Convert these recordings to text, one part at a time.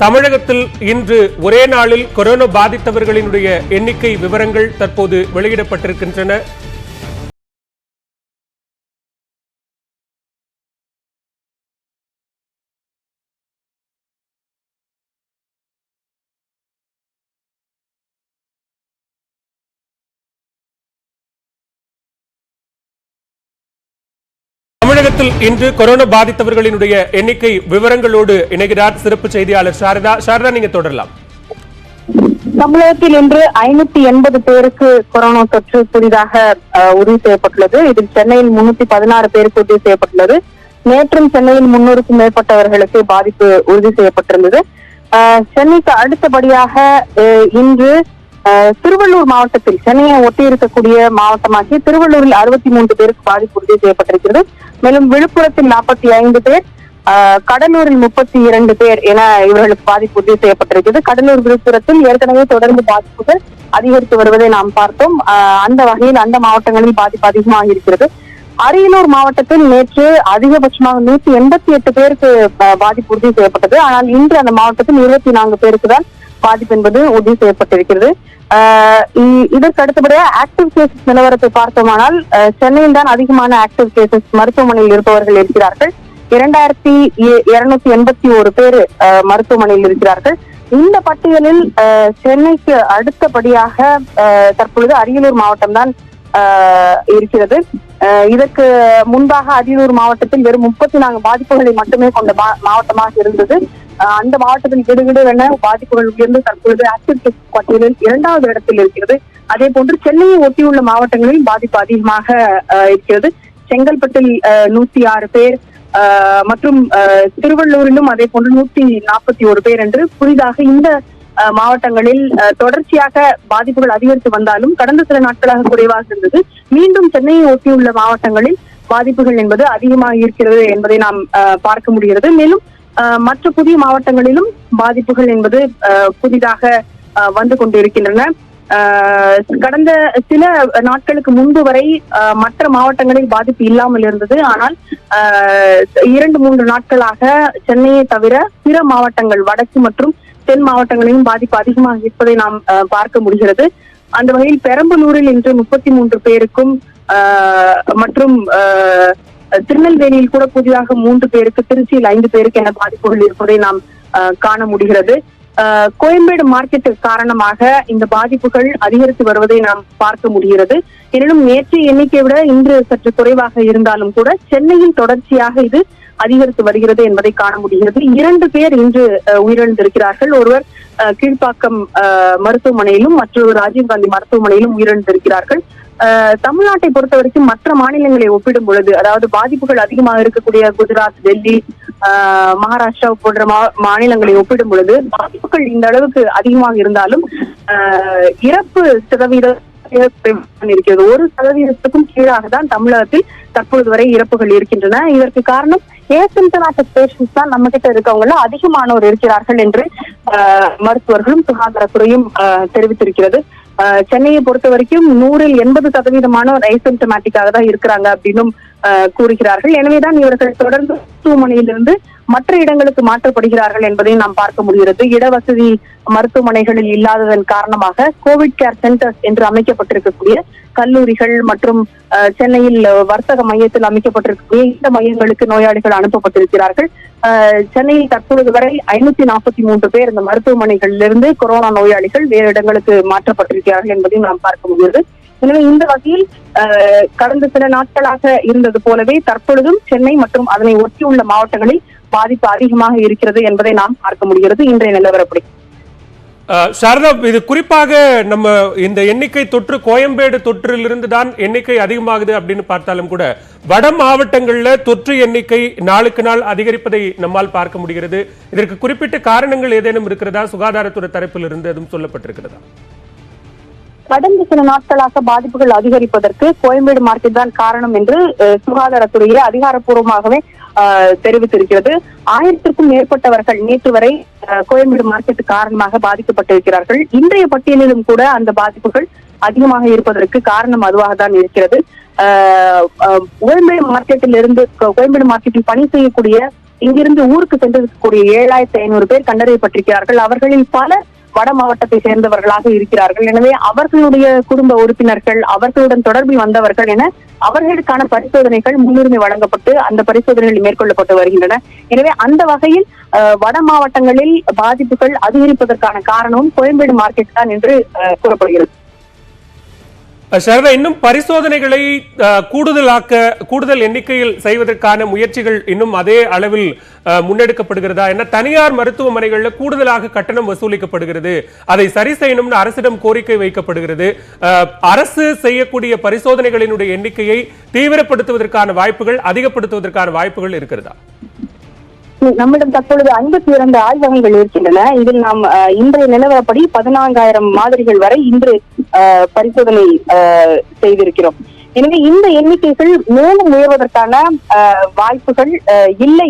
தமிழகத்தில் இன்று ஒரே நாளில் கொரோனா பாதித்தவர்களினுடைய எண்ணிக்கை விவரங்கள் தற்போது வெளியிடப்பட்டிருக்கின்றன. தமிழகத்தில் இன்று கொரோனா பாதித்தவர்களினுடைய எண்ணிக்கை விவரங்களோடு இணைகிறார் சிறப்பு செய்தியாளர் சாரதா. சாரதா, நீங்க தொடரலாம். தமிழகத்தில் இன்று 580 பேருக்கு கொரோனா தொற்று புதிதாக உறுதி செய்யப்பட்டுள்ளது. இதில் சென்னையில் 316 பேருக்கு உறுதி செய்யப்பட்டுள்ளது. நேற்றும் சென்னையில் 300க்கும் மேற்பட்டவர்களுக்கு பாதிப்பு உறுதி செய்யப்பட்டிருந்தது. சென்னைக்கு அடுத்தபடியாக இன்று திருவள்ளூர் மாவட்டத்தில், சென்னையை ஒட்டி இருக்கக்கூடிய மாவட்டமாகிய திருவள்ளூரில் 63 பேருக்கு பாதிப்பு உறுதி செய்யப்பட்டிருக்கிறது. மேலும் விழுப்புரத்தில் 45 பேர், கடலூரில் 32 பேர் என இவர்களுக்கு பாதிப்பு உறுதி செய்யப்பட்டிருக்கிறது. கடலூர், விழுப்புரத்தில் ஏற்கனவே தொடர்ந்து பாதிப்புகள் அதிகரித்து வருவதை நாம் பார்த்தோம். அந்த வகையில் அந்த மாவட்டங்களில் பாதிப்பு அதிகமாக இருக்கிறது. அரியலூர் மாவட்டத்தில் நேற்று அதிகபட்சமாக 188 பேருக்கு பாதிப்பு உறுதி செய்யப்பட்டது. ஆனால் இன்று அந்த மாவட்டத்தில் 24 பேருக்கு தான் பாதிப்பு என்பது உறுதி செய்யப்பட்டிருக்கிறது. இதற்கு அடுத்தபடியாக ஆக்டிவ் கேசஸ் நிலவரத்தை பார்த்தோமானால் சென்னையில் தான் அதிகமான ஆக்டிவ் கேசஸ் மருத்துவமனையில் இருப்பவர்கள் இருக்கிறார்கள். 2281 பேர் மருத்துவமனையில் இருக்கிறார்கள். இந்த பட்டியலில் சென்னைக்கு அடுத்தபடியாக தற்பொழுது அரியலூர் மாவட்டம் தான் இருக்கிறது. இதற்கு முன்பாக அரியலூர் மாவட்டத்தில் வெறும் 34 பாதிப்புகளை மட்டுமே கொண்ட மாவட்டமாக இருந்தது. அந்த மாவட்டத்தில் கிடுகிடுவென பாதிப்புகள் உயர்ந்து தற்பொழுது ஆக்டிவ் கேஸ் பட்டியலில் 2வது இடத்தில் இருக்கிறது. அதே போன்று சென்னையை ஒட்டியுள்ள மாவட்டங்களில் பாதிப்பு அதிகமாக இருக்கிறது. செங்கல்பட்டில் 106 பேர் மற்றும் திருவள்ளூரிலும் அதே போன்று 141 பேர் என்று புதிதாக இந்த மாவட்டங்களில் தொடர்ச்சியாக பாதிப்புகள் அதிகரித்து வந்தாலும் கடந்த சில நாட்களாக குறைவாக இருந்தது. மீண்டும் சென்னையை ஒட்டியுள்ள மாவட்டங்களில் பாதிப்புகள் என்பது அதிகமாக இருக்கிறது என்பதை நாம் பார்க்க முடிகிறது. மேலும் மற்ற புதிய மாவட்டங்களிலும் பாதிப்புகள் என்பது புதிதாக வந்து கொண்டிருக்கின்றன. கடந்த சில நாட்களுக்கு முன்பு வரை மற்ற மாவட்டங்களில் பாதிப்பு இல்லாமல் இருந்தது. ஆனால் 2-3 நாட்களாக சென்னையை தவிர பிற மாவட்டங்கள், வடக்கு மற்றும் தென் மாவட்டங்களிலும் பாதிப்பு அதிகமாக இருப்பதை நாம் பார்க்க முடிகிறது. அந்த வகையில் பெரம்பலூரில் இன்று 33 பேருக்கும் மற்றும் திருநெல்வேலியில் கூட புதிதாக 3 பேருக்கு, திருச்சியில் 5 பேருக்கு என பாதிப்புகள் இருப்பதை நாம் காண முடிகிறது. கோயம்பேடு மார்க்கெட் காரணமாக இந்த பாதிப்புகள் அதிகரித்து வருவதை நாம் பார்க்க முடிகிறது. எனினும் நேற்றைய எண்ணிக்கையை விட இன்று சற்று குறைவாக இருந்தாலும் கூட சென்னையில் தொடர்ச்சியாக இது அதிகரித்து வருகிறது என்பதை காண முடிகிறது. 2 பேர் இன்று உயிரிழந்திருக்கிறார்கள். ஒருவர் கீழ்ப்பாக்கம் மருத்துவமனையிலும் மற்றொரு ராஜீவ்காந்தி மருத்துவமனையிலும் உயிரிழந்திருக்கிறார்கள். தமிழ்நாட்டை பொறுத்த வரைக்கும் மற்ற மாநிலங்களை ஒப்பிடும் பொழுது, அதாவது பாதிப்புகள் அதிகமாக இருக்கக்கூடிய குஜராத், டெல்லி, மகாராஷ்டிரா போன்ற மாநிலங்களை ஒப்பிடும் பொழுது பாதிப்புகள் இந்த அளவுக்கு அதிகமாக இருந்தாலும் இறப்பு சதவீதம் இருக்கிறது. 1% கீழாக தான் தமிழகத்தில் தற்பொழுது வரை இறப்புகள் இருக்கின்றன. இதற்கு காரணம் ஏசிம்டமேட்டிக் பேஷண்ட்ஸ் தான் நம்ம கிட்ட இருக்கவங்கள அதிகமானோர் இருக்கிறார்கள் என்று மருத்துவர்களும் சுகாதாரத்துறையும் தெரிவித்திருக்கிறது. சென்னையை பொறுத்த வரைக்கும் 100ல் 80% ஐசிம்டமேட்டிக்காக தான் இருக்கிறாங்க அப்படின்னும் கூறுகிறார்கள். எனவேதான் இவர்கள் தொடர்ந்து மருத்துவமனையிலிருந்து மற்ற இடங்களுக்கு மாற்றப்படுகிறார்கள் என்பதை நாம் பார்க்க முடிகிறது. இடவசதி மருத்துவமனைகளில் இல்லாததன் காரணமாக கோவிட் கேர் சென்டர்ஸ் என்று அமைக்கப்பட்டிருக்கக்கூடிய கல்லூரிகள் மற்றும் சென்னையில் வர்த்தக மையத்தில் அமைக்கப்பட்டிருக்கக்கூடிய இந்த மையங்களுக்கு நோயாளிகள் அனுப்பப்பட்டிருக்கிறார்கள். சென்னையில் தற்பொழுது வரை 543 பேர் இந்த மருத்துவமனைகளிலிருந்து கொரோனா நோயாளிகள் வேறு இடங்களுக்கு மாற்றப்பட்டிருக்கிறார்கள் என்பதையும் நாம் பார்க்க முடிகிறது. எனவே இந்த வகையில் கடந்த சில நாட்களாக இருந்தது போலவே தற்பொழுதும் சென்னை மற்றும் அதனை ஒட்டியுள்ள மாவட்டங்களில் பாதிப்பு அதிகமாக இருக்கிறது என்பதை நாம் பார்க்க முடிகிறது. இன்றைய நிலவரப்படி சாரதா, இது குறிப்பாக நம்ம இந்த எண்ணிக்கை தொற்று கோயம்பேடு தொற்றிலிருந்து தான் எண்ணிக்கை அதிகமாகுது அப்படின்னு பார்த்தாலும் கூட வட மாவட்டங்கள்ல தொற்று எண்ணிக்கை நாளுக்கு நாள் அதிகரிப்பதை நம்மால் பார்க்க முடிகிறது. இதற்கு குறிப்பிட்ட காரணங்கள் ஏதேனும் இருக்கிறதா? சுகாதாரத்துறை தரப்பில் இருந்து எதுவும் சொல்லப்பட்டிருக்கிறதா? கடந்த சில நாட்களாக பாதிப்புகள் அதிகரிப்பதற்கு கோயம்பேடு மார்க்கெட் தான் காரணம் என்று சுகாதாரத்துறையே அதிகாரப்பூர்வமாகவே தெரிவித்திருக்கிறது. 1000க்கும் மேற்பட்டவர்கள் நேற்று வரை கோயம்பேடு மார்க்கெட் காரணமாக பாதிக்கப்பட்டிருக்கிறார்கள். இன்றைய பட்டியலிலும் கூட அந்த பாதிப்புகள் அதிகமாக இருப்பதற்கு காரணம் அதுவாக தான் இருக்கிறது. கோயம்பேடு மார்க்கெட்டில் பணி செய்யக்கூடிய இங்கிருந்து ஊருக்கு சென்றிருக்கக்கூடிய 7500 பேர் கண்டறியப்பட்டிருக்கிறார்கள். அவர்களில் பலர் வட மாவட்டத்தை சேர்ந்தவர்களாக இருக்கிறார்கள். எனவே அவர்களுடைய குடும்ப உறுப்பினர்கள், அவர்களுடன் தொடர்பில் வந்தவர்கள் என அவர்களுக்கான பரிசோதனைகள் முன்னுரிமை வழங்கப்பட்டு அந்த பரிசோதனைகள் மேற்கொள்ளப்பட்டு வருகின்றன. எனவே அந்த வகையில் வட மாவட்டங்களில் பாதிப்புகள் அதிகரிப்பதற்கான காரணமும் கோயம்பேடு மார்க்கெட் தான் என்று கூறப்படுகிறது. சரதா, இன்னும் பரிசோதனைகளை கூடுதல் எண்ணிக்கையில் செய்வதற்கான முயற்சிகள் இன்னும் அதே அளவில் முன்னெடுக்கப்படுகிறதா? என்ன தனியார் மருத்துவமனைகளில் கூடுதலாக கட்டணம் வசூலிக்கப்படுகிறது, அதை சரி செய்யணும்னு அரசிடம் கோரிக்கை வைக்கப்படுகிறது. அரசு செய்யக்கூடிய பரிசோதனைகளினுடைய எண்ணிக்கையை தீவிரப்படுத்துவதற்கான வாய்ப்புகள், அதிகப்படுத்துவதற்கான வாய்ப்புகள் இருக்கிறதா? நம்மிடம் தற்பொழுது 52 ஆய்வகங்கள் இருக்கின்றன. இதில் நாம் இன்றைய நிலவரப்படி 14,000 மாதிரிகள் வரை இன்று பரிசோதனை செய்திருக்கிறோம். எனவே இந்த எண்ணிக்கைகள் மேலும் உயர்வதற்கான வாய்ப்புகள் இல்லை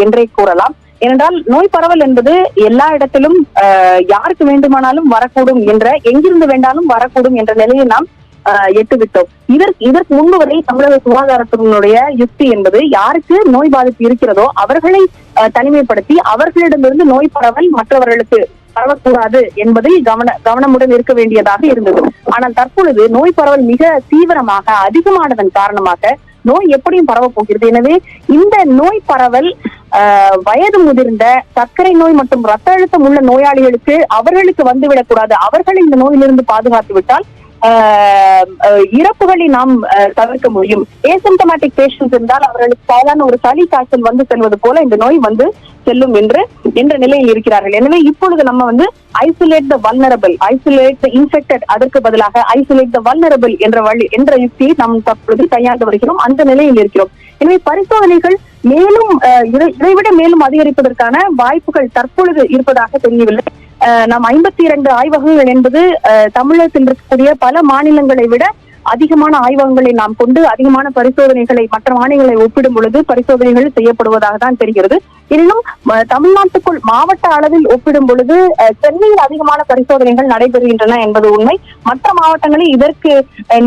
என்றே கூறலாம். ஏனென்றால் நோய் பரவல் என்பது எல்லா இடத்திலும் யாருக்கு வேண்டுமானாலும் வரக்கூடும் என்ற, எங்கிருந்து வேண்டாலும் வரக்கூடும் என்ற நிலையை நாம் எட்டுவிட்டோம். இதற்கு முன்பு வரை தமிழக சுகாதாரத்துறையினுடைய யுக்தி என்பது யாருக்கு நோய் பாதிப்பு இருக்கிறதோ அவர்களை தனிமைப்படுத்தி அவர்களிடமிருந்து நோய் பரவல் மற்றவர்களுக்கு பரவக்கூடாது என்பதில் கவனமுடன் இருக்க வேண்டியதாக இருந்தது. ஆனால் தற்பொழுது நோய் பரவல் மிக தீவிரமாக அதிகமானதன் காரணமாக நோய் எப்படியும் பரவ போகிறது. எனவே இந்த நோய் பரவல் வயது முதிர்ந்த சர்க்கரை நோய் மற்றும் ரத்த அழுத்தம் உள்ள நோயாளிகளுக்கு அவர்களுக்கு வந்துவிடக்கூடாது. அவர்களை இந்த நோயிலிருந்து பாதுகாத்து விட்டால் இறப்புகளை நாம் தவிர்க்க முடியும். ஏசிம்டமேட்டிக் பேஷன்ஸ் இருந்தால் அவர்களுக்கு சாதாரண ஒரு சளி காய்ச்சல் வந்து செல்வது போல இந்த நோய் வந்து செல்லும் என்ற நிலையில் இருக்கிறார்கள். எனவே இப்பொழுது நம்ம ஐசோலேட் த வல்னரபிள், ஐசோலேட் த இன்ஃபெக்டட், அதற்கு பதிலாக ஐசோலேட் த வல்னரபிள் என்ற யுக்தியை நாம் தற்பொழுது கையாண்டு வருகிறோம். அந்த நிலையில் இருக்கிறோம். எனவே பரிசோதனைகள் மேலும் இதைவிட மேலும் அதிகரிப்பதற்கான வாய்ப்புகள் தற்பொழுது இருப்பதாக தெரியவில்லை. நாம் 52 ஆய்வகங்கள் என்பது தமிழகத்தில் இருக்கக்கூடிய பல மாநிலங்களை விட அதிகமான ஆய்வகங்களை நாம் கொண்டு அதிகமான பரிசோதனைகளை மற்ற மாநிலங்களை ஒப்பிடும் பொழுது பரிசோதனைகள் செய்யப்படுவதாக தான் தெரிகிறது. எனினும் தமிழ்நாட்டுக்குள் மாவட்ட அளவில் ஒப்பிடும் பொழுது சென்னையில் அதிகமான பரிசோதனைகள் நடைபெறுகின்றன என்பது உண்மை. மற்ற மாவட்டங்களில் இதற்கு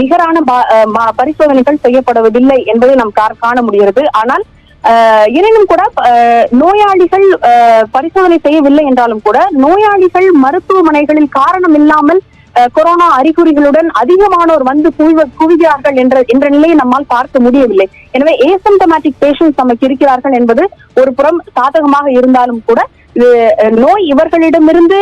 நிகரான பரிசோதனைகள் செய்யப்படுவதில்லை என்பதை நாம் காண முடிகிறது. ஆனால் எனினும் கூட நோயாளிகள் பரிசோதனை செய்யவில்லை என்றாலும் கூட நோயாளிகள் மருத்துவமனைகளில் காரணம் இல்லாமல் கொரோனா அறிகுறிகளுடன் அதிகமானோர் வந்து குவிகிறார்கள் என்ற நிலையை நம்மால் பார்க்க முடியவில்லை. எனவே ஏசிம்டமேட்டிக் பேஷன்ஸ் நமக்கு இருக்கிறார்கள் என்பது ஒரு புறம் சாதகமாக இருந்தாலும் கூட நோய் இவர்களிடமிருந்து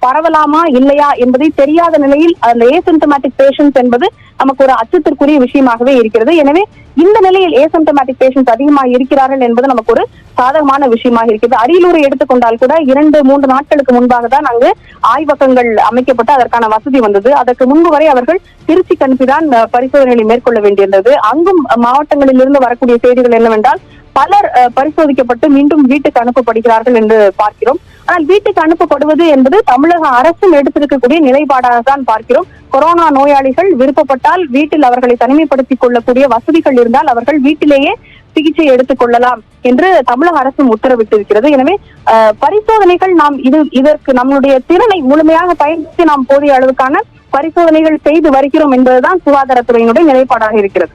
பரவலாமா இல்லையா என்பதை தெரியாத நிலையில் அந்த ஏசிம்டமேட்டிக் பேஷன்ஸ் என்பது நமக்கு ஒரு அச்சத்திற்குரிய விஷயமாகவே இருக்கிறது. எனவே இந்த நிலையில் ஏசிம்டமேட்டிக் பேஷன்ஸ் அதிகமாக இருக்கிறார்கள் என்பது நமக்கு ஒரு சாதகமான விஷயமாக இருக்கிறது. அரியலூரை எடுத்துக்கொண்டால் கூட 2-3 நாட்களுக்கு முன்பாக தான் அங்கு ஆய்வகங்கள் அமைக்கப்பட்டு அதற்கான வசதி வந்தது. அதற்கு முன்பு வரை அவர்கள் திருச்சிக்கு அனுப்பிதான் பரிசோதனைகளை மேற்கொள்ள வேண்டியிருந்தது. அங்கும் மாவட்டங்களில் இருந்து வரக்கூடிய செய்திகள் என்னவென்றால் பலர் பரிசோதிக்கப்பட்டு மீண்டும் வீட்டுக்கு அனுப்பப்படுகிறார்கள் என்று பார்க்கிறோம். ஆனால் வீட்டுக்கு அனுப்பப்படுவது என்பது தமிழக அரசும் எடுத்திருக்கக்கூடிய நிலைப்பாடாக தான் பார்க்கிறோம். கொரோனா நோயாளிகள் விருப்பப்பட்டால் வீட்டில் அவர்களை தனிமைப்படுத்திக் கொள்ளக்கூடிய வசதிகள் இருந்தால் அவர்கள் வீட்டிலேயே சிகிச்சை எடுத்துக் கொள்ளலாம் என்று தமிழக அரசும் உத்தரவிட்டிருக்கிறது. எனவே பரிசோதனைகள் நாம் இதற்கு நம்முடைய திறனை முழுமையாக பயன்படுத்தி நாம் போதிய அளவுக்கான பரிசோதனைகள் செய்து வருகிறோம் என்பதுதான் சுகாதாரத்துறையினுடைய நிலைப்பாடாக இருக்கிறது.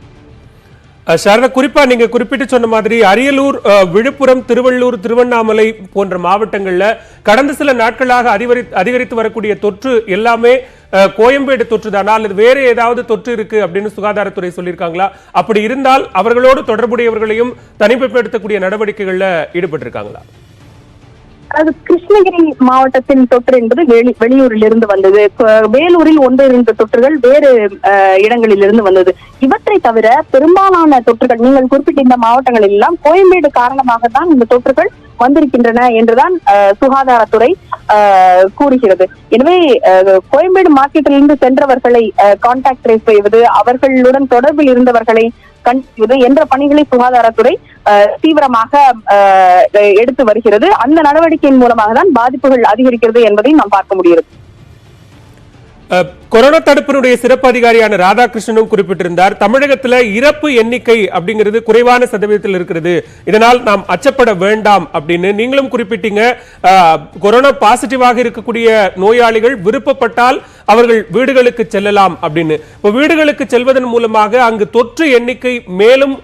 சாரதா, குறிப்பா நீங்க குறிப்பிட்டு சொன்ன மாதிரி அரியலூர், விழுப்புரம், திருவள்ளூர், திருவண்ணாமலை போன்ற மாவட்டங்கள்ல கடந்த சில நாட்களாக அதிகரித்து வரக்கூடிய தொற்று எல்லாமே கோயம்பேடு தொற்று தானா அல்லது வேற ஏதாவது தொற்று இருக்கு அப்படின்னு சுகாதாரத்துறை சொல்லியிருக்காங்களா? அப்படி இருந்தால் அவர்களோடு தொடர்புடையவர்களையும் தனிமைப்படுத்தக்கூடிய நடவடிக்கைகள்ல ஈடுபட்டிருக்காங்களா? அது கிருஷ்ணகிரி மாவட்டத்தின் தொற்று என்பது வெளியூரில் இருந்து வந்தது. வேலூரில் 1-2 தொற்றுகள் வேறு இடங்களில் இருந்து வந்தது. இவற்றை தவிர பெரும்பாலான தொற்றுகள் நீங்கள் குறிப்பிட்ட இந்த மாவட்டங்களில் எல்லாம் கோயம்பேடு காரணமாக தான் இந்த தொற்றுகள் வந்திருக்கின்றன என்றுதான் சுகாதாரத்துறை கூறுகிறது. எனவே கோயம்பேடு மார்க்கெட்டிலிருந்து சென்றவர்களை கான்டாக்ட் ட்ரேஸ் செய்வது, அவர்களுடன் தொடர்பில் இருந்தவர்களை கண்டறிவது என்ற பணிகளை சுகாதாரத்துறை தீவிரமாக எடுத்து வருகிறது. அந்த நடவடிக்கையின் மூலமாக தான் பாதிப்புகள் அதிகரிக்கிறது என்பதை நாம் பார்க்க முடிகிறது. கொரோனா தடுப்பினுடைய சிறப்பு அதிகாரியான ராதாகிருஷ்ணனும் குறிப்பிட்டிருந்தார். தமிழகத்துல இறப்பு எண்ணிக்கை அப்படிங்கிறது குறைவான சதவீதத்தில் இருக்கிறது, இதனால் நாம் அச்சப்பட வேண்டாம் அப்படின்னு நீங்களும் குறிப்பிட்டீங்க. கொரோனா பாசிட்டிவாக இருக்கக்கூடிய நோயாளிகள் விருப்பப்பட்டால் அவர்கள் வீடுகளுக்கு செல்லலாம் அப்படின்னு. இப்ப வீடுகளுக்கு செல்வதன் மூலமாக அங்கு தொற்று எண்ணிக்கை மேலும்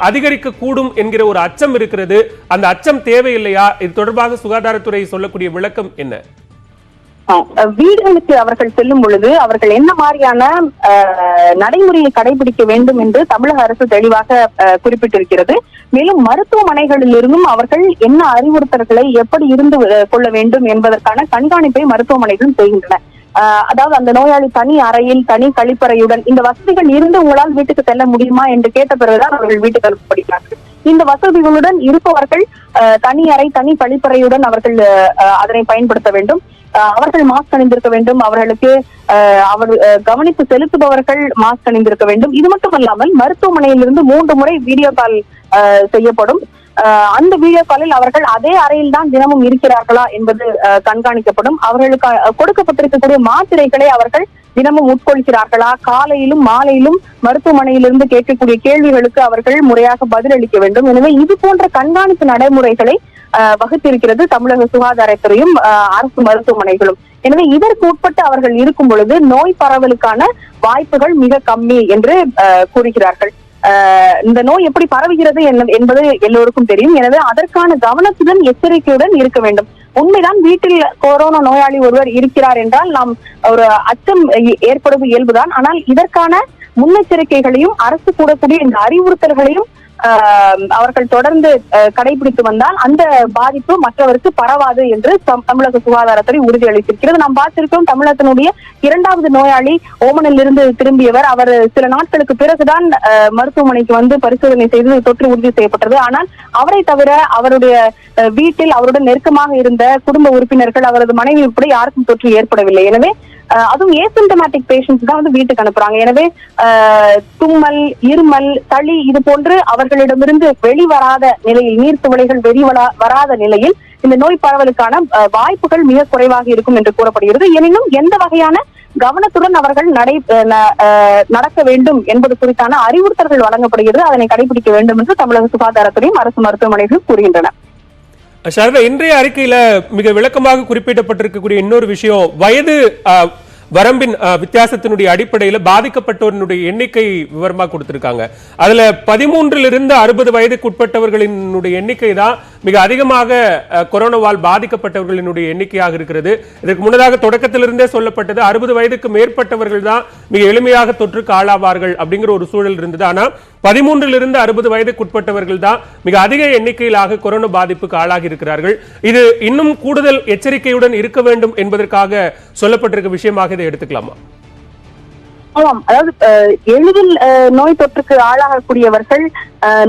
அதிகரிக்க கூடும் என்கிற ஒரு அச்சம் இருக்கிறது. அந்த அச்சம் தேவையில்லையா? இது தொடர்பாக சுகாதாரத்துறை சொல்லக்கூடிய விளக்கம் என்ன? வீடுகளுக்கு அவர்கள் செல்லும் பொழுது அவர்கள் என்ன மாதிரியான நடைமுறையை கடைபிடிக்க வேண்டும் என்று தமிழக அரசு தெளிவாக குறிப்பிட்டிருக்கிறது. மேலும் மருத்துவமனைகளில் இருந்தும் அவர்கள் என்ன அறிவுறுத்தல்களை எப்படி இருந்து கொள்ள வேண்டும் என்பதற்கான கண்காணிப்பை மருத்துவமனைகளும் செய்கின்றன. அதாவது அந்த நோயாளி தனி அறையில் தனி கழிப்பறையுடன் இந்த வசதிகள் இருந்து உங்களால் வீட்டுக்கு செல்ல முடியுமா என்று கேட்ட பிறகுதான் அவர்கள் வீட்டுக்கு அனுப்பப்படுகிறார்கள். இந்த வசதிகளுடன் இருப்பவர்கள் தனி அறை தனி கழிப்பறையுடன் அவர்கள் அதனை பயன்படுத்த வேண்டும். அவர்கள் மாஸ்க் அணிந்திருக்க வேண்டும். அவர்களுக்கு கவனிப்பு செலுத்துபவர்கள் மாஸ்க் அணிந்திருக்க வேண்டும். இது மட்டுமல்லாமல் மருத்துவமனையிலிருந்து 3 முறை வீடியோ கால் செய்யப்படும். அந்த வீடியோ காலில் அவர்கள் அதே அறையில் தான் தினமும் இருக்கிறார்களா என்பது கண்காணிக்கப்படும். அவர்களுக்கு கொடுக்கப்பட்டிருக்கக்கூடிய மாத்திரைகளை அவர்கள் தினமும் உட்கொள்கிறார்களா, காலையிலும் மாலையிலும் மருத்துவமனையிலிருந்து கேட்கக்கூடிய கேள்விகளுக்கு அவர்கள் முறையாக பதிலளிக்க வேண்டும். எனவே இது போன்ற கண்காணிப்பு நடைமுறைகளை வகுத்திருக்கிறது தமிழக சுகாதாரத்துறையும் அரசு மருத்துவமனைகளும். எனவே இதற்கு உட்பட்டு அவர்கள் இருக்கும் பொழுது நோய் பரவலுக்கான வாய்ப்புகள் மிக கம்மி என்று கூறுகிறார்கள். இந்த நோய் எப்படி பரவுகிறது என்பது எல்லோருக்கும் தெரியும். எனவே அதற்கான கவனத்துடன் எச்சரிக்கையுடன் இருக்க வேண்டும். உண்மைதான், வீட்டில் கொரோனா நோயாளி ஒருவர் இருக்கிறார் என்றால் நாம் ஒரு அச்சம் ஏற்படுவது இயல்புதான். ஆனால் இதற்கான முன்னெச்சரிக்கைகளையும் அரசு கூடக்கூடிய இந்த அறிவுறுத்தல்களையும் அவர்கள் தொடர்ந்து கடைபிடித்து வந்தால் அந்த பாதிப்பு மற்றவருக்கு பரவாது என்று தமிழக சுகாதாரத்துறை உறுதியளித்திருக்கிறது. நாம் பார்த்திருக்கிறோம், தமிழகத்தினுடைய 2வது நோயாளி ஓமனில் இருந்து திரும்பியவர். அவர் சில நாட்களுக்கு பிறகுதான் மருத்துவமனைக்கு வந்து பரிசோதனை செய்து தொற்று உறுதி செய்யப்பட்டது. ஆனால் அவரை தவிர அவருடைய வீட்டில் அவருடன் நெருக்கமாக இருந்த குடும்ப உறுப்பினர்கள், அவரது மனைவி உட்பட யாருக்கும் தொற்று ஏற்படவில்லை. எனவே அதுவும் ஏசிம்டமேட்டிக் பேஷண்ட்ஸ் தான் வந்து வீட்டுக்கு அனுப்புறாங்க. எனவே தும்மல், இருமல், சளி இது போன்று அவர்களிடமிருந்து வெளிவராத நிலையில், நீர்த்துவளைகள் வராத நிலையில் இந்த நோய் பரவலுக்கான வாய்ப்புகள் மிக குறைவாக இருக்கும் என்று கூறப்படுகிறது. எனினும் எந்த வகையான கவனத்துடன் அவர்கள் நடக்க வேண்டும் என்பது குறித்தான அறிவுறுத்தல்கள் வழங்கப்படுகிறது. அதனை கடைபிடிக்க வேண்டும் என்று தமிழக சுகாதாரத்துறையும் அரசு மருத்துவமனைகளும் கூறுகின்றன. சாரதா, இன்றைய அறிக்கையில மிக விளக்கமாக குறிப்பிடப்பட்டிருக்கக்கூடிய இன்னொரு விஷயம், வயது வரம்பின் வித்தியாசத்தினுடைய அடிப்படையில் பாதிக்கப்பட்டோருடைய எண்ணிக்கை விவரமா கொடுத்திருக்காங்க. அதுல 13 60 வயதுக்கு உட்பட்டவர்களினுடைய எண்ணிக்கை தான் மிக அதிகமாக கொரோனாவால் பாதிக்கப்பட்டவர்களினுடைய எண்ணிக்கையாக இருக்கிறது. இதற்கு முன்னதாக தொடக்கத்திலிருந்தே சொல்லப்பட்டது 60 வயதுக்கு மேற்பட்டவர்கள் தான் மிக எளிமையாக தொற்றுக்கு ஆளாவார்கள் அப்படிங்கிற ஒரு சூழல் இருந்தது. ஆனா 13 60 வயதுக்கு உட்பட்டவர்கள் தான் மிக அதிக எண்ணிக்கையிலாக கொரோனா பாதிப்புக்கு ஆளாகி இருக்கிறார்கள். இது இன்னும் கூடுதல் எச்சரிக்கையுடன் இருக்க வேண்டும் என்பதற்காக சொல்லப்பட்டிருக்க விஷயமாக இதை எடுத்துக்கலாமா? ஆமாம், அதாவது எளிதில் நோய் தொற்றுக்கு ஆளாகக்கூடியவர்கள்,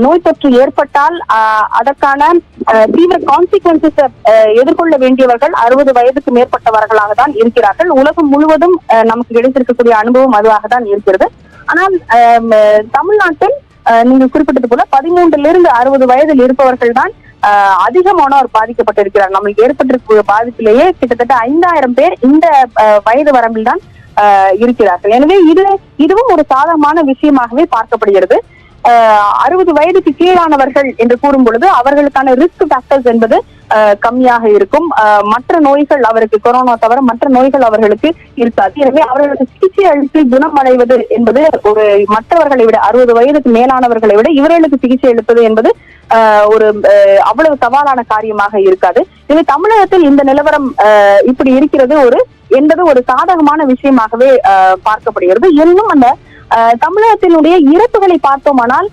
நோய் தொற்று ஏற்பட்டால் அதற்கான தீவிர கான்சிக்வன்சஸ் எதிர்கொள்ள வேண்டியவர்கள் 60 வயதுக்கு மேற்பட்டவர்களாக தான் இருக்கிறார்கள். உலகம் முழுவதும் நமக்கு கிடைத்திருக்கக்கூடிய அனுபவம் அதுவாக தான் இருக்கிறது. ஆனால் தமிழ்நாட்டில் நீங்க குறிப்பிட்டது போல 13 60 வயதில் இருப்பவர்கள் தான் அதிகமானோர் பாதிக்கப்பட்டிருக்கிறார். நம்மளுக்கு ஏற்பட்டிருக்க பாதிப்பிலேயே கிட்டத்தட்ட 5000 பேர் இந்த வயது வரம்பில் தான் இருக்கிறார்கள். எனவே இதுவும் ஒரு சாதகமான விஷயமாகவே பார்க்கப்படுகிறது. 60 வயதுக்கு கீழானவர்கள் என்று கூறும் பொழுது அவர்களுக்கான ரிஸ்க் ஃபேக்டர்ஸ் என்பது கம்மியாக இருக்கும். மற்ற நோய்கள், அவருக்கு கொரோனா தவிர மற்ற நோய்கள் அவர்களுக்கு இருக்காது. எனவே அவர்களுக்கு சிகிச்சை அளித்து குணமடைவது என்பது ஒரு மற்றவர்களை விட 60 வயதுக்கு மேலானவர்களை விட இவர்களுக்கு சிகிச்சை அளிப்பது என்பது ஒரு அவ்வளவு சவாலான காரியமாக இருக்காது. எனவே தமிழகத்தில் இந்த நிலவரம் இப்படி இருக்கிறது என்பது ஒரு சாதகமான விஷயமாகவே பார்க்கப்படுகிறது. இன்னும் அந்த தமிழகத்தினுடைய இறப்புகளை பார்த்தோமானால்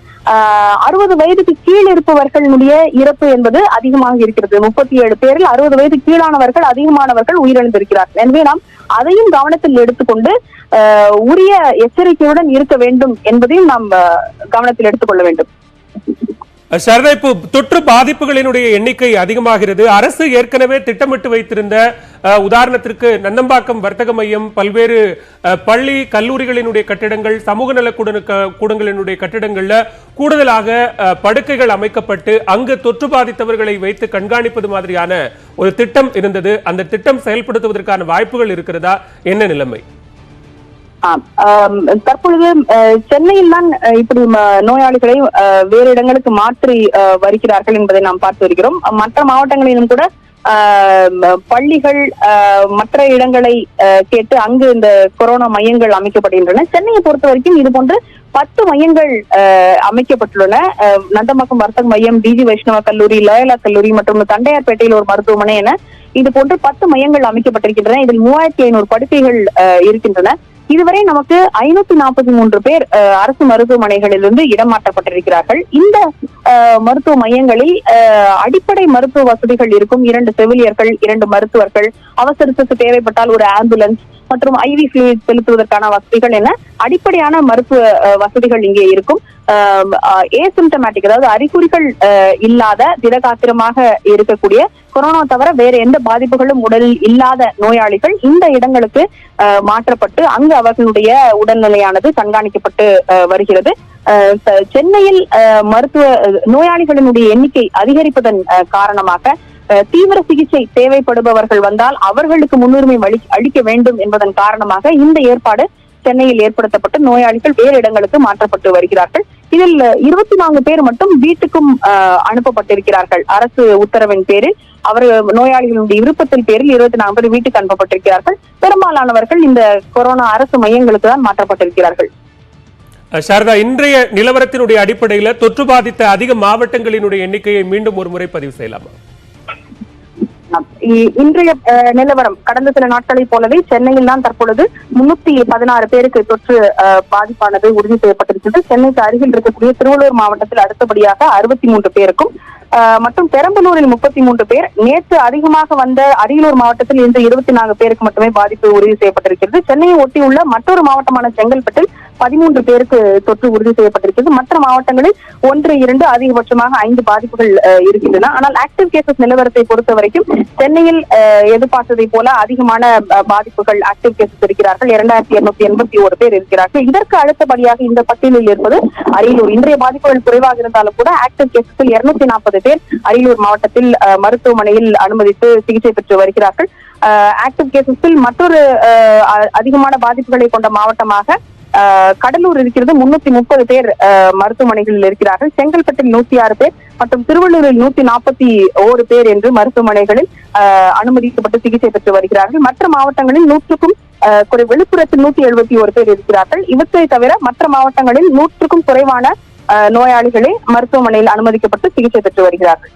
60 வயதுக்கு கீழ் இருப்பவர்களுடைய இறப்பு என்பது அதிகமாக இருக்கிறது. 37 பேரில் 60 வயது கீழானவர்கள் அதிகமானவர்கள் உயிரிழந்திருக்கிறார்கள். எனவே நாம் அதையும் கவனத்தில் எடுத்துக்கொண்டு உரிய எச்சரிக்கையுடன் இருக்க வேண்டும் என்பதையும் நாம் கவனத்தில் எடுத்துக்கொள்ள வேண்டும். சாரதா, இப்போ தொற்று பாதிப்புகளினுடைய எண்ணிக்கை அதிகமாகிறது. அரசு ஏற்கனவே திட்டமிட்டு வைத்திருந்த, உதாரணத்திற்கு நந்தம்பாக்கம் வர்த்தக மையம், பல்வேறு பள்ளி கல்லூரிகளினுடைய கட்டிடங்கள், சமூக நல கூடங்களினுடைய கட்டிடங்கள்ல கூடுதலாக படுக்கைகள் அமைக்கப்பட்டு அங்கு தொற்று பாதித்தவர்களை வைத்து கண்காணிப்பது மாதிரியான ஒரு திட்டம் இருந்தது. அந்த திட்டம் செயல்படுத்துவதற்கான வாய்ப்புகள் இருக்கிறதா? என்ன நிலைமை? தற்பொழுது சென்னையில் தான் இப்படி நோயாளிகளை வேறு இடங்களுக்கு மாற்றி வருகிறார்கள் என்பதை நாம் பார்த்து வருகிறோம். மற்ற மாவட்டங்களிலும் கூட பள்ளிகள் மற்ற இடங்களை கேட்டு அங்கு இந்த கொரோனா மையங்கள் அமைக்கப்படுகின்றன. சென்னையை பொறுத்த வரைக்கும் இது போன்று 10 மையங்கள் அமைக்கப்பட்டுள்ளன. நந்தமக்கம் வர்த்தக மையம், டிஜி வைஷ்ணவ கல்லூரி, லயோலா கல்லூரி மற்றும் தண்டையார்பேட்டையில் ஒரு மருத்துவமனை என இது போன்று 10 மையங்கள் அமைக்கப்பட்டிருக்கின்றன. இதில் 3500 படுக்கைகள் இருக்கின்றன. இதுவரை நமக்கு 543 பேர் அரசு மருத்துவமனைகளிலிருந்து இடமாற்றப்பட்டிருக்கிறார்கள். இந்த மருத்துவ மையங்களில் அடிப்படை மருத்துவ வசதிகள் இருக்கும். 2 செவிலியர்கள், 2 மருத்துவர்கள், அவசரத்துக்கு தேவைப்பட்டால் ஒரு ஆம்புலன்ஸ் மற்றும் ஐவி ஃப்ளூயிட் செலுத்துவதற்கான வசதிகள் என அடிப்படையான மருத்துவ வசதிகள் இங்கே இருக்கும். ஏசிம்டமேட்டிக், அதாவது அறிகுறிகள் இல்லாத திடகாத்திரமாக இருக்கக்கூடிய கொரோனா தவிர வேற எந்த பாதிப்புகளும் உடலில் இல்லாத நோயாளிகள் இந்த இடங்களுக்கு மாற்றப்பட்டு அங்கு அவர்களுடைய உடல்நிலையானது கண்காணிக்கப்பட்டு வருகிறது. சென்னையில் மருத்துவ நோயாளிகளினுடைய எண்ணிக்கை அதிகரிப்பதன் காரணமாக தீவிர சிகிச்சை தேவைப்படுபவர்கள் வந்தால் அவர்களுக்கு முன்னுரிமை அளிக்க வேண்டும் என்பதன் காரணமாக இந்த ஏற்பாடு சென்னையில் ஏற்படுத்தப்பட்டு நோயாளிகள் வேறு இடங்களுக்கு மாற்றப்பட்டு வருகிறார்கள். இதில் 24 பேர் மட்டும் வீட்டுக்கும் அனுப்பப்பட்டிருக்கிறார்கள். அரசு உத்தரவின் பேரில் நோயாளிகளுடைய விருப்பத்தின் பேரில் 24 பேர் வீட்டுக்கு அனுப்பப்பட்டிருக்கிறார்கள். பெரும்பாலானவர்கள் இந்த கொரோனா அரசு மையங்களுக்கு தான் மாற்றப்பட்டிருக்கிறார்கள். சாரதா, இன்றைய நிலவரத்தினுடைய அடிப்படையில் தொற்று பாதித்த அதிக மாவட்டங்களினுடைய எண்ணிக்கையை மீண்டும் ஒரு முறை பதிவு செய்யலாமா? இன்றைய நிலவரம் கடந்த சில நாட்களை போலவே சென்னையில் தான் தற்பொழுது 316 பேருக்கு தொற்று பாதிப்பானது உறுதி செய்யப்பட்டிருக்கிறது. சென்னைக்கு அருகில் இருக்கக்கூடிய திருவள்ளூர் மாவட்டத்தில் அடுத்தபடியாக 63 பேருக்கும் மற்றும் பெரம்பலூரில் 33 பேர், நேற்று அதிகமாக வந்த அரியலூர் மாவட்டத்தில் இன்று 24 பேருக்கு மட்டுமே பாதிப்பு உறுதி செய்யப்பட்டிருக்கிறது. சென்னையை ஒட்டியுள்ள மற்றொரு மாவட்டமான செங்கல்பட்டில் 13 பேருக்கு தொற்று உறுதி செய்யப்பட்டிருக்கிறது. மற்ற மாவட்டங்களில் 1, 2 அதிகபட்சமாக 5 பாதிப்புகள் இருக்கின்றன. ஆனால் ஆக்டிவ் கேசஸ் நிலவரத்தை பொறுத்த வரைக்கும் சென்னையில் எதிர்பார்த்ததை போல அதிகமான பாதிப்புகள் ஆக்டிவ் கேசஸ் இருக்கிறார்கள். 2281 பேர் இருக்கிறார்கள். இதற்கு அடுத்தபடியாக இந்த பட்டியலில் இருப்பது அரியலூர். இன்றைய பாதிப்புகள் குறைவாக இருந்தாலும் கூட ஆக்டிவ் கேசஸில் 240 பேர் அரியலூர் மாவட்டத்தில் மருத்துவமனையில் அனுமதித்து சிகிச்சை பெற்று வருகிறார்கள். ஆக்டிவ் கேசஸில் மற்றொரு அதிகமான பாதிப்புகளை கொண்ட மாவட்டமாக கடலூர் இருக்கிறது. 330 பேர் மருத்துவமனைகளில் இருக்கிறார்கள். செங்கல்பட்டில் 106 பேர் மற்றும் திருவள்ளூரில் 141 பேர் என்று மருத்துவமனைகளில் அனுமதிக்கப்பட்டு சிகிச்சை பெற்று வருகிறார்கள். மற்ற மாவட்டங்களில் 100க்கும் விழுப்புரத்தில் 171 பேர் இருக்கிறார்கள். இவற்றை தவிர மற்ற மாவட்டங்களில் 100க்கும் குறைவான நோயாளிகளே மருத்துவமனையில் அனுமதிக்கப்பட்டு சிகிச்சை பெற்று வருகிறார்கள்.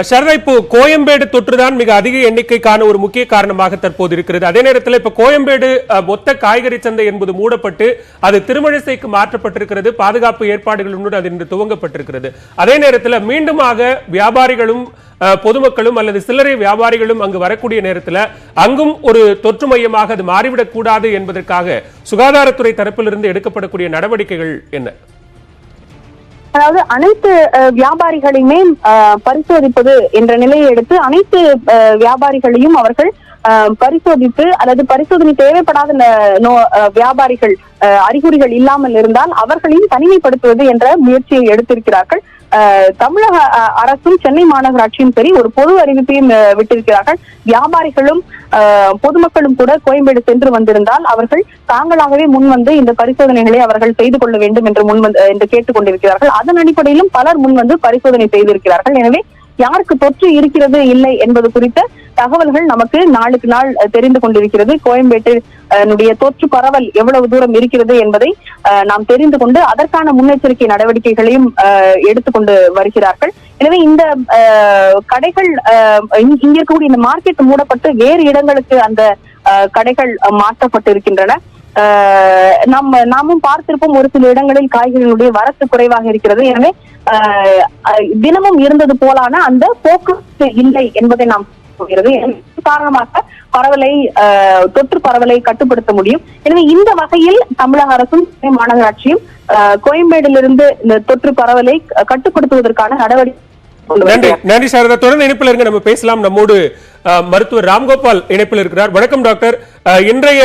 சாரதா, இப்போ கோயம்பேடு தொற்றுதான் மிக அதிக எண்ணிக்கைக்கான ஒரு முக்கிய காரணமாக தற்போது இருக்கிறது. அதே நேரத்தில் இப்ப கோயம்பேடு மொத்த காய்கறி சந்தை என்பது மூடப்பட்டு அது திருமழிசைக்கு மாற்றப்பட்டிருக்கிறது. பாதுகாப்பு ஏற்பாடுகளுடன் அது இன்று துவங்கப்பட்டிருக்கிறது. அதே நேரத்தில் மீண்டுமாக வியாபாரிகளும் பொதுமக்களும் அல்லது சில்லறை வியாபாரிகளும் அங்கு வரக்கூடிய நேரத்தில் அங்கும் ஒரு தொற்று மையமாக அது மாறிவிடக் கூடாது என்பதற்காக சுகாதாரத்துறை தரப்பிலிருந்து எடுக்கப்படக்கூடிய நடவடிக்கைகள் என்ன? அதாவது அனைத்து வியாபாரிகளையுமே பரிசோதிப்பது என்ற நிலையை எடுத்து அனைத்து வியாபாரிகளையும் அவர்கள் பரிசோதித்து அல்லது பரிசோதனை தேவைப்படாத வியாபாரிகள் அறிகுறிகள் இல்லாமல் இருந்தால் அவர்களையும் தனிமைப்படுத்துவது என்ற முயற்சியை எடுத்திருக்கிறார்கள். தமிழக அரசும் சென்னை மாநகராட்சியும் சரி ஒரு பொது அறிவிப்பையும் விட்டிருக்கிறார்கள். வியாபாரிகளும் பொதுமக்களும் கூட கோயம்பேடு சென்று வந்திருந்தால் அவர்கள் தாங்களாகவே முன்வந்து இந்த பரிசோதனைகளை அவர்கள் செய்து கொள்ள வேண்டும் என்று கேட்டுக்கொண்டிருக்கிறார்கள். அதன் அடிப்படையிலும் பலர் முன்வந்து பரிசோதனை செய்திருக்கிறார்கள். எனவே யாருக்கு தொற்று இருக்கிறது இல்லை என்பது குறித்த தகவல்கள் நமக்கு நாளுக்கு நாள் தெரிந்து கொண்டிருக்கிறது. கோயம்பேட்டினுடைய தொற்று பரவல் எவ்வளவு தூரம் இருக்கிறது என்பதை நாம் தெரிந்து கொண்டு அதற்கான முன்னெச்சரிக்கை நடவடிக்கைகளையும் எடுத்துக்கொண்டு வருகிறார்கள். எனவே இந்த கடைகள் இங்க இருக்கக்கூடிய இந்த மார்க்கெட் மூடப்பட்டு வேறு இடங்களுக்கு அந்த கடைகள் மாற்றப்பட்டு இருக்கின்றன. நாமும் பார்த்திருப்போம், ஒரு சில இடங்களில் காய்கறிகளுடைய வரத்து குறைவாக இருக்கிறது. எனவே தினமும் இருந்தது போலான அந்த போக்குவரத்து இல்லை என்பதை நாம் காரணமாக தொற்று பரவலை கட்டுப்படுத்த முடியும். எனவே இந்த வகையில் தமிழக அரசும் மாநகராட்சியும் கோயம்பேடிலிருந்து இந்த தொற்று பரவலை கட்டுப்படுத்துவதற்கான நடவடிக்கை. நன்றி சாரதா. தொடர்ந்து இணைப்பில் இருங்க, நம்ம பேசலாம். நம்மோடு மருத்துவர் ராம்கோபால் இணைப்பில் இருக்கிறார். வணக்கம் டாக்டர். இன்றைய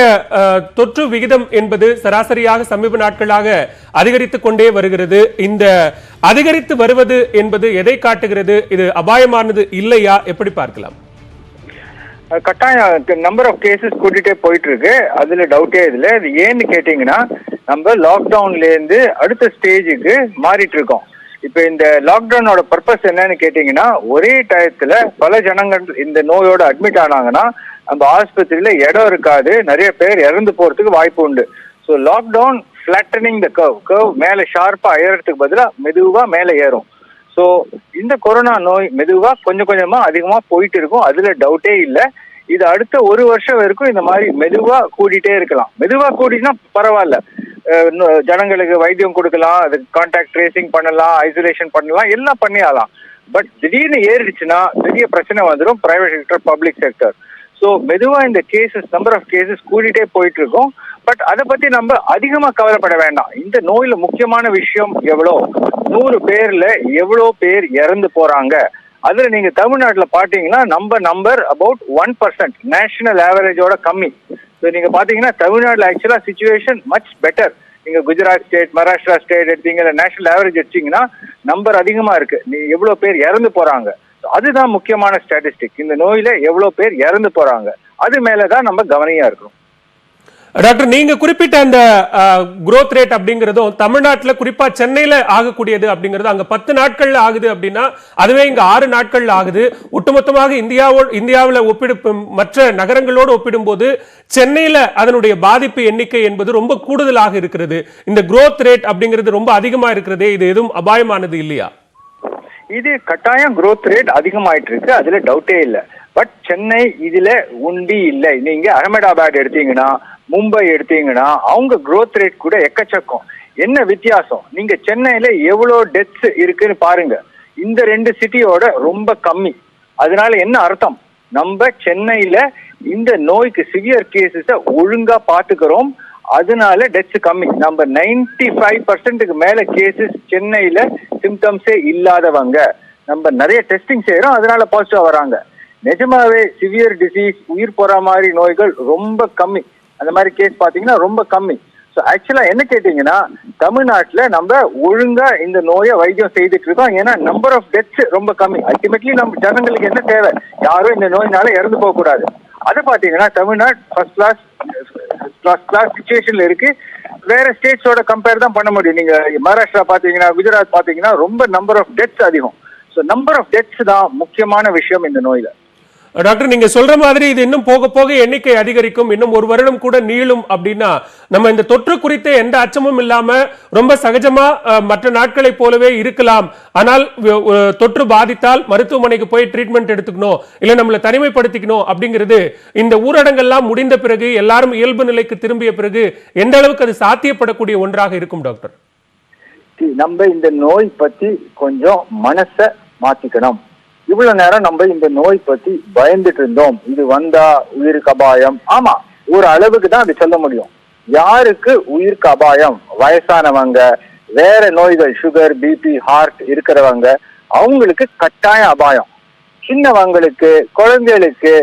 தொற்று விகிதம் என்பது சராசரியாக சமீப நாட்களாக அதிகரித்துக் கொண்டே வருகிறது. இந்த அதிகரித்து வருவது என்பது எதை காட்டுகிறது? இது அபாயமானது இல்லையா? எப்படி பார்க்கலாம்? கட்டாயம் நம்பர் ஆஃப் கேசஸ் கூட்டிகிட்டே போயிட்டு இருக்கு, அதுல டவுட்டே இல்லை. அது ஏன்னு கேட்டீங்கன்னா நம்ம லாக்டவுன்ல இருந்து அடுத்த ஸ்டேஜுக்கு மாறிட்டு இருக்கோம். இப்ப இந்த லாக்டவுனோட பர்பஸ் என்னன்னு கேட்டீங்கன்னா, ஒரே டயத்துல பல ஜனங்கள் இந்த நோயோட அட்மிட் ஆனாங்கன்னா நம்ம ஆஸ்பத்திரியில இடம் இருக்காது, நிறைய பேர் இறந்து போறதுக்கு வாய்ப்பு உண்டு. ஸோ லாக்டவுன் ஃபிளாட்டனிங் த கர்வ் மேலே ஷார்ப்பா ஏறதுக்கு பதிலாக மெதுவா மேலே ஏறும். ஸோ இந்த கொரோனா நோய் மெதுவா கொஞ்சம் கொஞ்சமா அதிகமா போயிட்டு இருக்கும், அதுல டவுட்டே இல்லை. இது அடுத்த ஒரு வருஷம் வரைக்கும் இந்த மாதிரி மெதுவா கூடிட்டே இருக்கலாம். மெதுவா கூடினா பரவாயில்ல, ஜனங்களுக்கு வைத்தியம் கொடுக்கலாம், அதுக்கு கான்டாக்ட் ட்ரேசிங் பண்ணலாம், ஐசோலேஷன் பண்ணலாம், எல்லாம் பண்ணிடலாம். பட் திடீர்னு ஏறிடுச்சுன்னா பெரிய பிரச்சனை வந்துடும் private sector, public sector. So மெதுவா இந்த கேசஸ் நம்பர் ஆஃப் கேசஸ் கூடிட்டே போயிட்டு இருக்கும். பட் அதை பத்தி நம்ம அதிகமா கவலைப்பட வேண்டாம். இந்த நோயில முக்கியமான விஷயம் எவ்வளோ, 100 பேர்ல எவ்வளோ பேர் இறந்து போறாங்க. அதுல நீங்க தமிழ்நாட்டுல பாத்தீங்கன்னா நம்பர் அபவுட் 1% நேஷனல் ஆவரேஜோட கம்மி. ஸோ நீங்க பாத்தீங்கன்னா தமிழ்நாடுல ஆக்சுவலா சிச்சுவேஷன் மச் பெட்டர். நீங்க குஜராத் ஸ்டேட், மகாராஷ்டிரா ஸ்டேட் எடுத்தீங்க, நேஷனல் ஆவரேஜ் எடுத்தீங்கன்னா நம்பர் அதிகமா இருக்கு. நீ எவ்வளவு பேர் இறந்து போறாங்க, அதுதான் முக்கியமான ஸ்டாட்டிஸ்டிக். இந்த நோயில எவ்வளவு பேர் இறந்து போறாங்க, அது மேலதான் நம்ம கவனியா இருக்கணும். டாக்டர், நீங்க குறிப்பிட்ட அந்த growth ரேட் அப்படிங்கிறதும் தமிழ்நாட்டில் குறிப்பா சென்னையில ஆகக்கூடியது அப்படிங்கிறது அங்க 10 நாட்கள்ல ஆகுது அப்படின்னா அதுவே இங்க 6 நாட்கள்ல ஆகுது. ஒட்டுமொத்தமாக இந்தியாவில் மற்ற நகரங்களோடு ஒப்பிடும்போது சென்னையில அதனுடைய பாதிப்பு எண்ணிக்கை என்பது ரொம்ப கூடுதலாக இருக்கிறது. இந்த growth ரேட் அப்படிங்கிறது ரொம்ப அதிகமா இருக்கிறதே, இது எதுவும் அபாயமானது இல்லையா? இது கட்டாயம் growth ரேட் அதிகமாயிட்டு இருக்கு, அதுல டவுட்டே இல்லை. பட் சென்னை இதுல உண்டி இல்லை. நீங்க அகமதாபாத் எடுத்தீங்கன்னா, மும்பை எடுத்தீங்கன்னா அவங்க growth ரேட் கூட எக்கச்சக்கம். என்ன வித்தியாசம், நீங்க சென்னையில எவ்வளோ டெத்ஸ் இருக்குன்னு பாருங்க, இந்த 2 சிட்டியோட ரொம்ப கம்மி. அதனால என்ன அர்த்தம், நம்ம சென்னையில இந்த நோய்க்கு சிவியர் கேசஸ ஒழுங்கா பாத்துக்கிறோம், அதனால டெத்ஸ் கம்மி. நம்ம 95% மேல கேசஸ் சென்னையில சிம்டம்ஸே இல்லாதவங்க, நம்ம நிறைய டெஸ்டிங் செய்யறோம், அதனால பாசிட்டிவா வராங்க. நிஜமாவே சிவியர் டிசீஸ், உயிர் போற மாதிரி நோய்கள் ரொம்ப கம்மி. அந்த மாதிரி கேஸ் பாத்தீங்கன்னா ரொம்ப கம்மி. ஸோ ஆக்சுவலா என்ன கேட்டீங்கன்னா, தமிழ்நாட்டுல நம்ம ஒழுங்கா இந்த நோயை வைத்தியம் செய்துட்டு இருக்கோம். ஏன்னா நம்பர் ஆஃப் டெத்ஸ் ரொம்ப கம்மி. அல்டிமேட்லி நம்ம ஜனங்களுக்கு என்ன தேவை, யாரும் இந்த நோயினால இறந்து போக கூடாது. அதை பாத்தீங்கன்னா தமிழ்நாடு ஃபர்ஸ்ட் கிளாஸ் சிச்சுவேஷன்ல இருக்கு. வேற ஸ்டேட்ஸோட கம்பேர் தான் பண்ண முடியும். நீங்க மகாராஷ்டிரா பாத்தீங்கன்னா, குஜராத் பாத்தீங்கன்னா ரொம்ப நம்பர் ஆஃப் டெத்ஸ் அதிகம். ஸோ நம்பர் ஆஃப் டெத்ஸ் தான் முக்கியமான விஷயம் இந்த நோயில. டாக்டர், நீங்க சொல்ற மாதிரி இது இன்னும் போக போக எண்ணிக்கை அதிகரிக்கும், இன்னும் 1 வருடம் கூட நீளும் அப்படின்னா நம்ம இந்த தொற்று குறித்த எந்த அச்சமும் இல்லாம ரொம்ப சகஜமா மற்ற நாட்களை போலவே இருக்கலாம். ஆனால் தொற்று பாதித்தால் மருத்துவமனைக்கு போய் ட்ரீட்மெண்ட் எடுத்துக்கணும், இல்ல நம்மளை தனிமைப்படுத்திக்கணும் அப்படிங்கிறது இந்த ஊரடங்கெல்லாம் முடிந்த பிறகு, எல்லாரும் இயல்பு நிலைக்கு திரும்பிய பிறகு எந்த அளவுக்கு அது சாத்தியப்படக்கூடிய ஒன்றாக இருக்கும் டாக்டர்? நம்ம இந்த நோய் பத்தி கொஞ்சம் மனசை மாத்திக்கணும். இவ்வளவு நேரம் நம்ம இந்த நோய் பத்தி பயந்துட்டு இருந்தோம், இது வந்தா உயிருக்கு அபாயம். ஆமா, ஒரு அளவுக்கு தான் அது சொல்ல முடியும். யாருக்கு உயிருக்கு அபாயம், வயசானவங்க, வேற நோய்கள், சுகர், பிபி, ஹார்ட் இருக்கிறவங்க, அவங்களுக்கு கட்டாயம் அபாயம். சின்னவங்களுக்கு, குழந்தைகளுக்கு,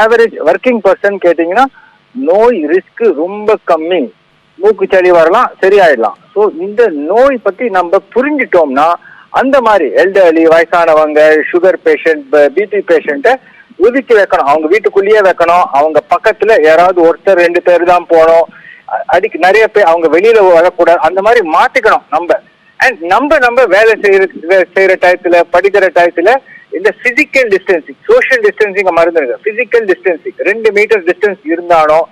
ஆவரேஜ் ஒர்க்கிங் பர்சன் கேட்டீங்கன்னா நோய் ரிஸ்க் ரொம்ப கம்மி. மூக்கு சளி வரலாம், சரியாயிடலாம். ஸோ இந்த நோய் பத்தி நம்ம புரிஞ்சிட்டோம்னா அந்த மாதிரி எல்டர்லி, வயசானவங்க, சுகர் பேஷண்ட், பிபி பேஷண்ட்டை ஒதுக்கி வைக்கணும், அவங்க வீட்டுக்குள்ளேயே வைக்கணும். அவங்க பக்கத்துல யாராவது ஒருத்தர் 2 பேர் தான் போகணும், அதுக்கு நிறைய பேர் அவங்க வெளியில வரக்கூடாது. அந்த மாதிரி மாத்திக்கணும் நம்ம. அண்ட் நம்ம வேலை செய்யற டயத்துல, படிக்கிற டயத்துல இந்த பிசிக்கல் டிஸ்டன்சிங், சோஷியல் டிஸ்டன்சிங் மறந்துடுங்க. பிசிக்கல் டிஸ்டன்சிங் 2 மீட்டர் டிஸ்டன்ஸ் இருந்தாலும்,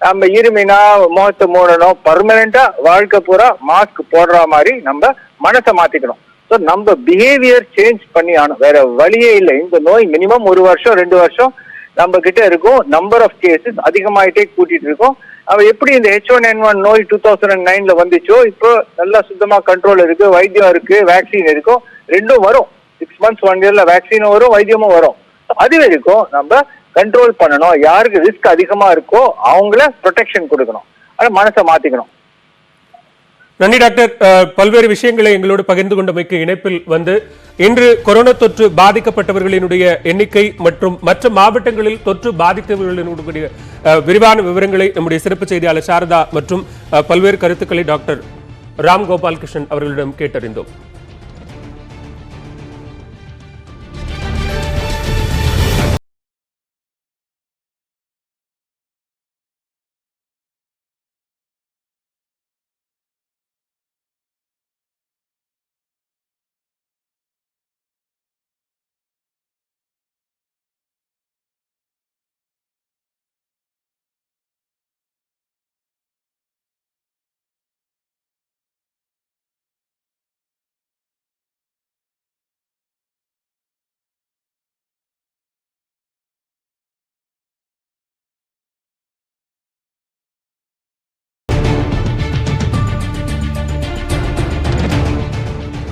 நம்ம இருமினா முகத்தை மூடணும், பர்மனண்டா வாழ்க்கை பூரா மாஸ்க் போடுற மாதிரி நம்ம மனசை மாத்திக்கணும். ஸோ நம்ம பிஹேவியர் சேஞ்ச் பண்ணி ஆகணும், வேற வழியே இல்லை. இந்த நோய் மினிமம் 1 வருஷம் 2 வருஷம் நம்ம கிட்ட இருக்கும். நம்பர் ஆஃப் கேசஸ் அதிகமாயிட்டே கூட்டிட்டு இருக்கோம். அவ எப்படி இந்த H1N1 நோய் 2009ல வந்துச்சோ, இப்போ நல்லா சுத்தமா கண்ட்ரோல் இருக்கு, வைத்தியம் இருக்கு, வேக்சின் இருக்கும். ரெண்டும் வரும். 6 months 1 yearல வேக்சினும் வரும், வைத்தியமும் வரும். அது வரைக்கும் நம்ம கண்ட்ரோல் பண்ணணும். யாருக்கு ரிஸ்க் அதிகமா இருக்கோ அவங்கள ப்ரொடெக்ஷன் கொடுக்கணும், அதை மனசை மாத்திக்கணும். நன்றி டாக்டர். பல்வேறு விஷயங்களை எங்களோடு பகிர்ந்து கொண்டமைக்கு இணைப்பில் வந்து இன்று கொரோனா தொற்று பாதிக்கப்பட்டவர்களினுடைய எண்ணிக்கை மற்றும் மற்ற மாவட்டங்களில் தொற்று பாதித்தவர்களினுடைய விரிவான விவரங்களை நம்முடைய சிறப்பு செய்தியாளர் சாரதா மற்றும் பல்வேறு கருத்துக்களை டாக்டர் ராம் கோபால் கிருஷ்ணன் அவர்களிடம் கேட்டறிந்தோம்.